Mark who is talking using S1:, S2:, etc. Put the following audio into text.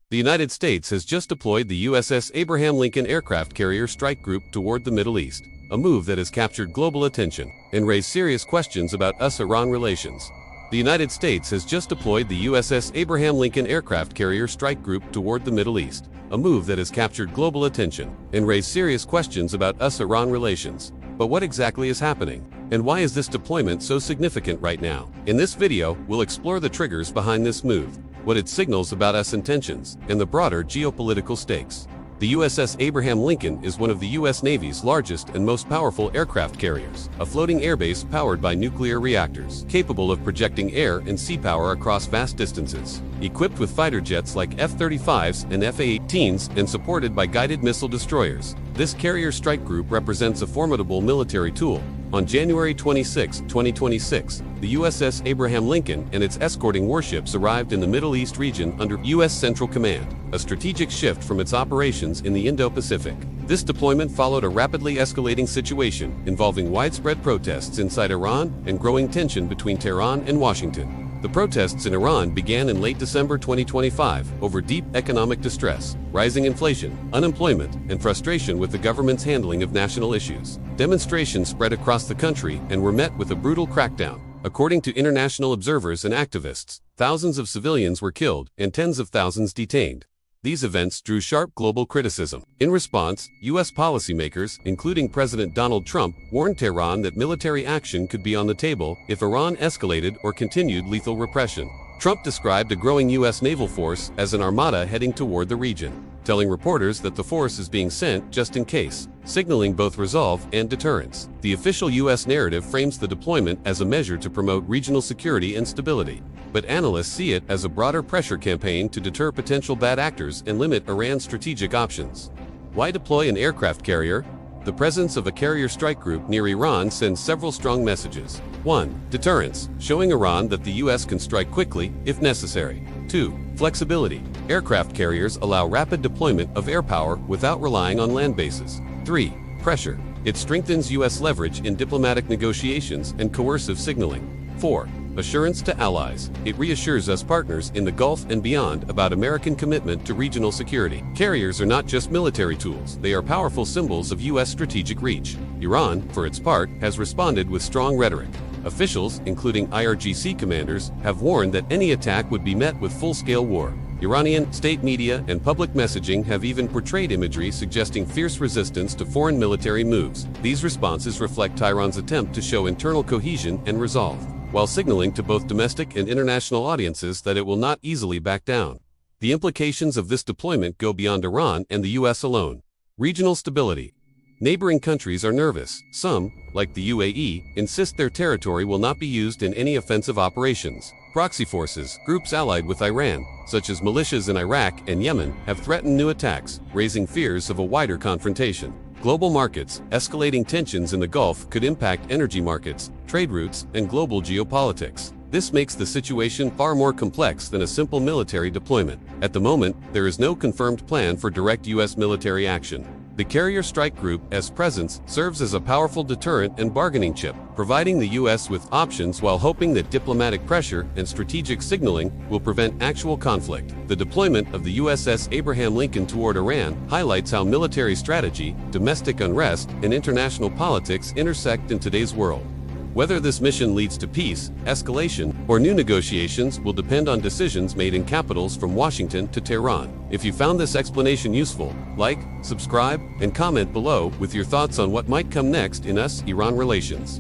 S1: The United States has just deployed the USS Abraham Lincoln aircraft carrier strike group toward the Middle East, a move that has captured global attention and raised serious questions about US-Iran relations. The United States has just deployed the USS Abraham Lincoln aircraft carrier strike group toward the Middle East, a move that has captured global attention and raised serious questions about US-Iran relations. But what exactly is happening? And why is this deployment so significant right now? In this video, we'll explore the triggers behind this move, what it signals about US intentions, and the broader geopolitical stakes. The USS Abraham Lincoln is one of the U.S. Navy's largest and most powerful aircraft carriers, a floating airbase powered by nuclear reactors, capable of projecting air and sea power across vast distances. Equipped with fighter jets like F-35s and F-A-18s and supported by guided missile destroyers, this carrier strike group represents a formidable military tool. On January 26, 2026, the USS Abraham Lincoln and its escorting warships arrived in the Middle East region under U.S. Central Command, a strategic shift from its operations in the Indo-Pacific. This deployment followed a rapidly escalating situation involving widespread protests inside Iran and growing tension between Tehran and Washington. The protests in Iran began in late December 2025 over deep economic distress, rising inflation, unemployment, and frustration with the government's handling of national issues. Demonstrations spread across the country and were met with a brutal crackdown. According to international observers and activists, thousands of civilians were killed and tens of thousands detained. These events drew sharp global criticism. In response, U.S. policymakers, including President Donald Trump, warned Tehran that military action could be on the table if Iran escalated or continued lethal repression. Trump described a growing U.S. naval force as an armada heading toward the region, telling reporters that the force is being sent just in case, signaling both resolve and deterrence. The official U.S. narrative frames the deployment as a measure to promote regional security and stability, but analysts see it as a broader pressure campaign to deter potential bad actors and limit Iran's strategic options. Why deploy an aircraft carrier? The presence of a carrier strike group near Iran sends several strong messages. 1. Deterrence, showing Iran that the U.S. can strike quickly if necessary. 2. Flexibility. Aircraft carriers allow rapid deployment of air power without relying on land bases. 3. Pressure. It strengthens U.S. leverage in diplomatic negotiations and coercive signaling. 4. Assurance to allies. It reassures us partners in the Gulf and beyond about American commitment to regional security. Carriers are not just military tools, they are powerful symbols of U.S. strategic reach. Iran, for its part, has responded with strong rhetoric. Officials, including IRGC commanders, have warned that any attack would be met with full-scale war. Iranian state media and public messaging have even portrayed imagery suggesting fierce resistance to foreign military moves. These responses reflect Tehran's attempt to show internal cohesion and resolve, while signaling to both domestic and international audiences that it will not easily back down. The implications of this deployment go beyond Iran and the U.S. alone. Regional stability. Neighboring countries are nervous. Some, like the UAE, insist their territory will not be used in any offensive operations. Proxy forces, groups allied with Iran, such as militias in Iraq and Yemen, have threatened new attacks, raising fears of a wider confrontation. Global markets. Escalating tensions in the Gulf could impact energy markets, trade routes, and global geopolitics. This makes the situation far more complex than a simple military deployment. At the moment, there is no confirmed plan for direct U.S. military action. The carrier strike group's presence serves as a powerful deterrent and bargaining chip, providing the U.S. with options while hoping that diplomatic pressure and strategic signaling will prevent actual conflict. The deployment of the USS Abraham Lincoln toward Iran highlights how military strategy, domestic unrest, and international politics intersect in today's world. Whether this mission leads to peace, escalation, or new negotiations will depend on decisions made in capitals from Washington to Tehran. If you found this explanation useful, like, subscribe, and comment below with your thoughts on what might come next in US-Iran relations.